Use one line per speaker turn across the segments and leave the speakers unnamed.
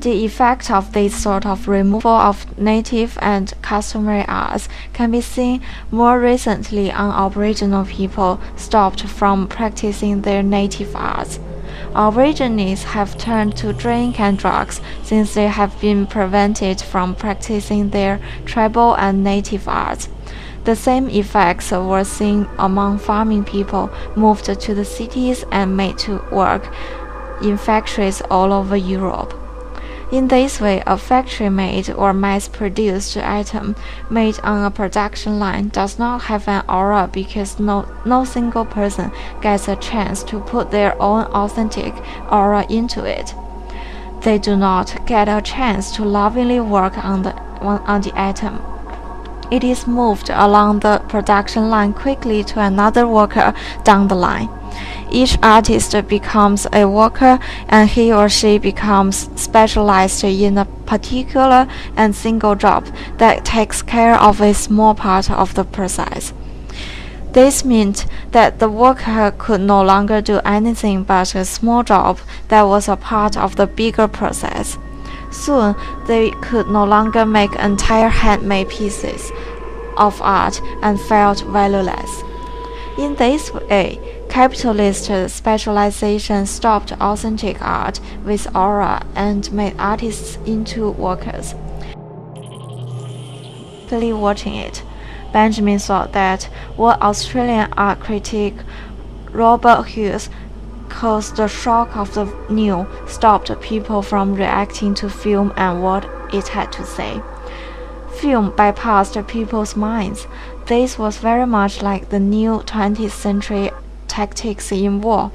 The effect of this sort of removal of native and customary arts can be seen more recently on Aboriginal people stopped from practicing their native arts. Aborigines have turned to drink and drugs since they have been prevented from practicing their tribal and native arts. The same effects were seen among farming people moved to the cities and made to work in factories all over Europe. In this way, a factory-made or mass-produced item made on a production line does not have an aura because no single person gets a chance to put their own authentic aura into it. They do not get a chance to lovingly work on the item. It is moved along the production line quickly to another worker down the line. Each artist becomes a worker and he or she becomes specialized in a particular and single job that takes care of a small part of the process. This meant that the worker could no longer do anything but a small job that was a part of the bigger process. Soon, they could no longer make entire handmade pieces of art and felt valueless. In this way, capitalist specialization stopped authentic art with aura and made artists into workers. Watching it, Benjamin thought that what Australian art critic Robert Hughes calls the shock of the new stopped people from reacting to film and what it had to say. Film bypassed people's minds. This was very much like the new 20th century tactics in war,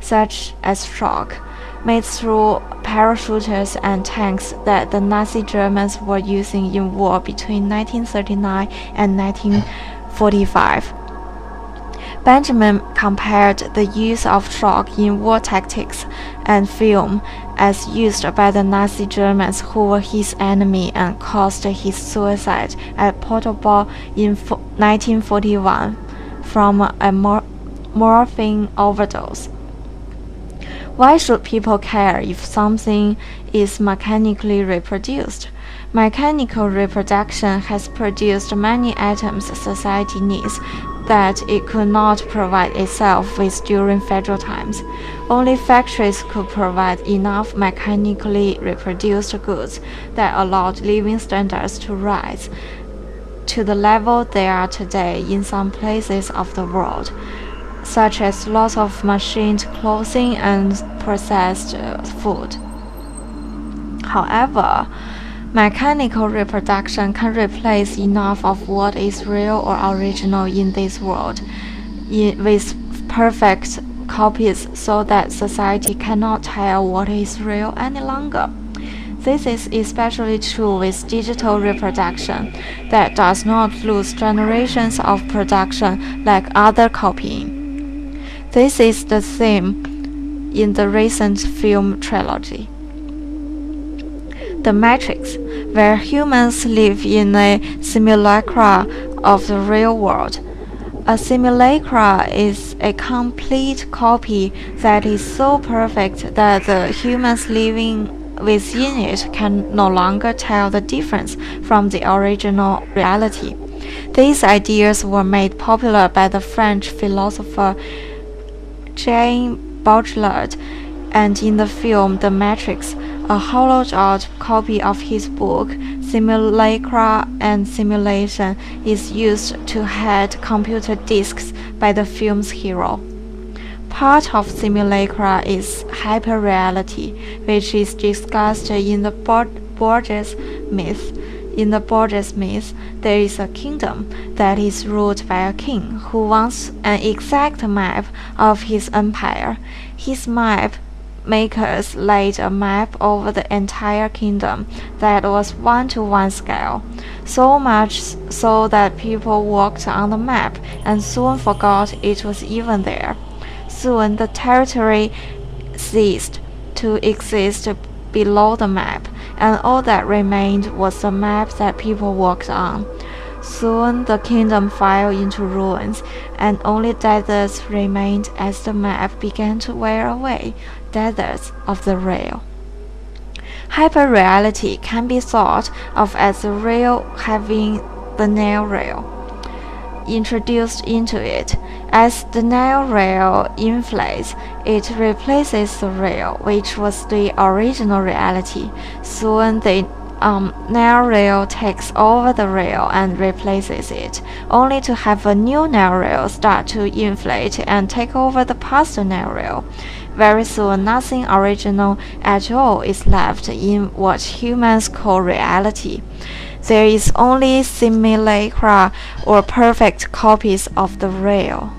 such as shock, made through parachuters and tanks that the Nazi Germans were using in war between 1939 and 1945. Benjamin compared the use of shock in war tactics and film as used by the Nazi Germans who were his enemy and caused his suicide at Portobello in 1941 from a morphine overdose. Why should people care if something is mechanically reproduced? Mechanical reproduction has produced many items society needs that it could not provide itself with during federal times. Only factories could provide enough mechanically reproduced goods that allowed living standards to rise to the level they are today in some places of the world, such as lots of machined clothing and processed food. However, mechanical reproduction can replace enough of what is real or original in this world with perfect copies so that society cannot tell what is real any longer. This is especially true with digital reproduction that does not lose generations of production like other copying. This is the theme in the recent film trilogy. The Matrix, where humans live in a simulacra of the real world. A simulacra is a complete copy that is so perfect that the humans living within it can no longer tell the difference from the original reality. These ideas were made popular by the French philosopher Jean Baudrillard, and in the film The Matrix, a hollowed-out copy of his book, Simulacra and Simulation, is used to head computer disks by the film's hero. Part of simulacra is hyperreality, which is discussed in the Borges myth. In the Borges myth, there is a kingdom that is ruled by a king who wants an exact map of his empire. His map makers laid a map over the entire kingdom that was 1-to-1 scale, so much so that people walked on the map and soon forgot it was even there. Soon the territory ceased to exist below the map, and all that remained was the map that people walked on. Soon the kingdom fell into ruins, and only deserts remained as the map began to wear away, deserts of the real. Hyperreality can be thought of as the real having the nail rail introduced into it. As the nail rail inflates, it replaces the rail, which was the original reality. Soon the nail rail takes over the rail and replaces it, only to have a new nail rail start to inflate and take over the past nail rail. Very soon, nothing original at all is left in what humans call reality. There is only simulacra or perfect copies of the real.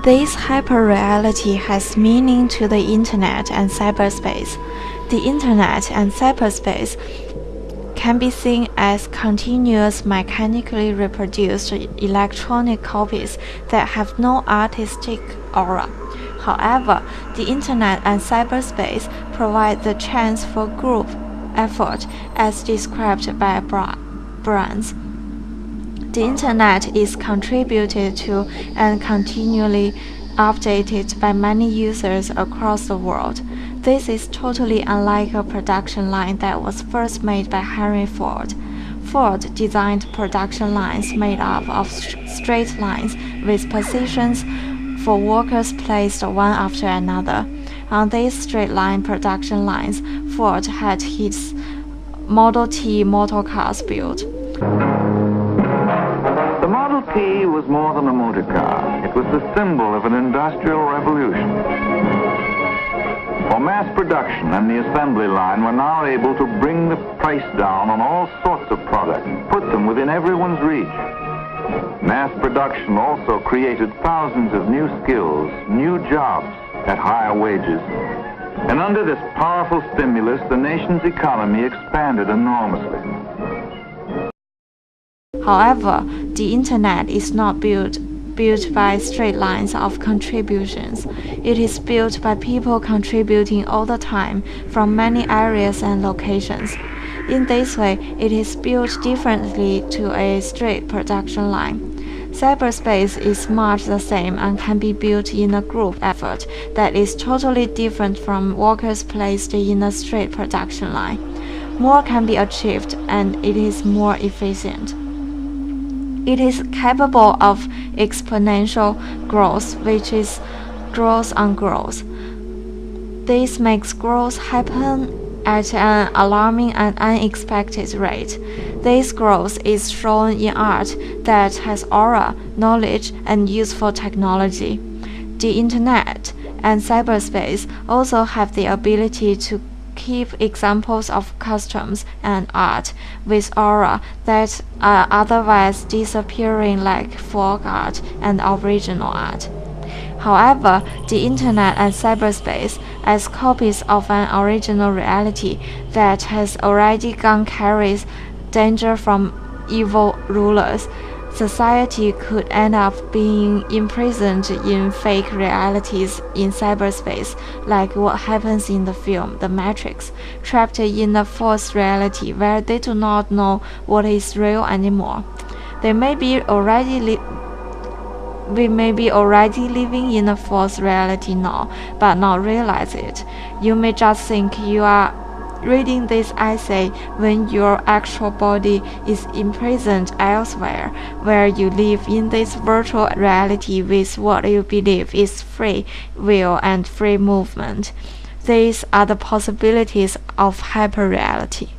This hyperreality has meaning to the Internet and cyberspace. The Internet and cyberspace can be seen as continuous mechanically reproduced electronic copies that have no artistic aura. However, the Internet and cyberspace provide the chance for group effort as described by brands. The Internet is contributed to and continually updated by many users across the world. This is totally unlike a production line that was first made by Henry Ford. Ford designed production lines made up of straight lines with positions for workers placed one after another. On these straight-line production lines, Ford had his Model T motor cars built.
The Model T was more than a motor car. It was the symbol of an industrial revolution. For mass production and the assembly line were now able to bring the price down on all sorts of products, put them within everyone's reach. Mass production also created thousands of new skills, new jobs at higher wages. And under this powerful stimulus, the nation's economy expanded enormously.
However, the Internet is not built by straight lines of contributions. It is built by people contributing all the time from many areas and locations. In this way, it is built differently to a straight production line. Cyberspace is much the same and can be built in a group effort that is totally different from workers placed in a straight production line. More can be achieved and it is more efficient. It is capable of exponential growth, which is growth on growth. This makes growth happen at an alarming and unexpected rate. This growth is shown in art that has aura, knowledge, and useful technology. The Internet and cyberspace also have the ability to keep examples of customs and art with aura that are otherwise disappearing like folk art and original art. However, the Internet and cyberspace, as copies of an original reality that has already gone, carries danger from evil rulers. Society could end up being imprisoned in fake realities in cyberspace, like what happens in the film The Matrix, trapped in a false reality where they do not know what is real anymore. We may be already living in a false reality now, but not realize it. You may just think you are reading this essay when your actual body is imprisoned elsewhere, where you live in this virtual reality with what you believe is free will and free movement. These are the possibilities of hyperreality.